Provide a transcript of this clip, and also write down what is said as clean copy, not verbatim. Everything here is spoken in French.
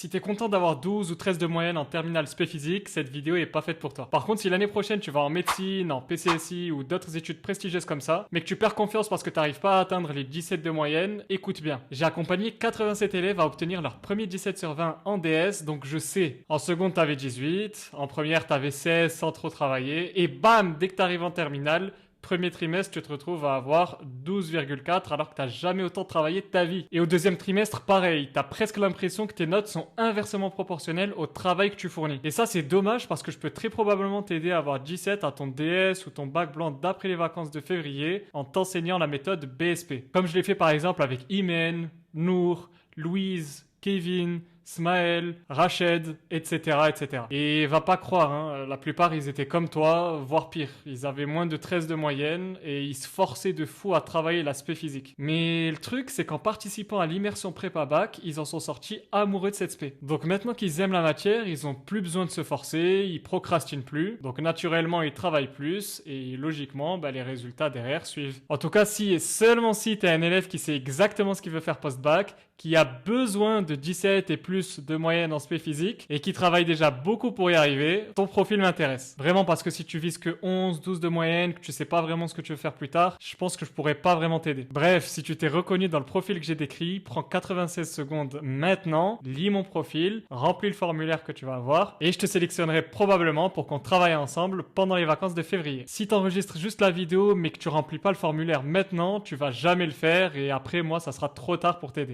si t'es content d'avoir 12 ou 13 de moyenne en terminale spé physique, cette vidéo est pas faite pour toi. Par contre, si l'année prochaine tu vas en médecine, en PCSI ou d'autres études prestigieuses comme ça, mais que tu perds confiance parce que t'arrives pas à atteindre les 17 de moyenne, écoute bien. J'ai accompagné 87 élèves à obtenir leur premier 17 sur 20 en DS, donc je sais. En seconde, t'avais 18, en première, t'avais 16 sans trop travailler, et bam, dès que t'arrives en terminale, premier trimestre, tu te retrouves à avoir 12,4 alors que t'as jamais autant travaillé de ta vie. Et au deuxième trimestre, pareil, t'as presque l'impression que tes notes sont inversement proportionnelles au travail que tu fournis. Et ça, c'est dommage parce que je peux très probablement t'aider à avoir 17 à ton DS ou ton bac blanc d'après les vacances de février en t'enseignant la méthode BSP. Comme je l'ai fait par exemple avec Imen, Nour, Louise, Kevin, Smaël, Rached, etc., etc. Et va pas croire, hein, la plupart ils étaient comme toi, voire pire. Ils avaient moins de 13 de moyenne et ils se forçaient de fou à travailler l'aspect physique. Mais le truc, c'est qu'en participant à l'immersion prépa bac, ils en sont sortis amoureux de cette spé. Donc maintenant qu'ils aiment la matière, ils ont plus besoin de se forcer, ils procrastinent plus. Donc naturellement, ils travaillent plus et logiquement, les résultats derrière suivent. En tout cas, si et seulement si t'es un élève qui sait exactement ce qu'il veut faire post-bac, qui a besoin de 17 et plus de moyenne en spé physique et qui travaille déjà beaucoup pour y arriver, ton profil m'intéresse. Vraiment parce que si tu vises que 11, 12 de moyenne, que tu sais pas vraiment ce que tu veux faire plus tard, je pense que je pourrais pas vraiment t'aider. Bref, si tu t'es reconnu dans le profil que j'ai décrit, prends 96 secondes maintenant, lis mon profil, remplis le formulaire que tu vas avoir et je te sélectionnerai probablement pour qu'on travaille ensemble pendant les vacances de février. Si t'enregistres juste la vidéo mais que tu remplis pas le formulaire maintenant, tu vas jamais le faire et après moi ça sera trop tard pour t'aider.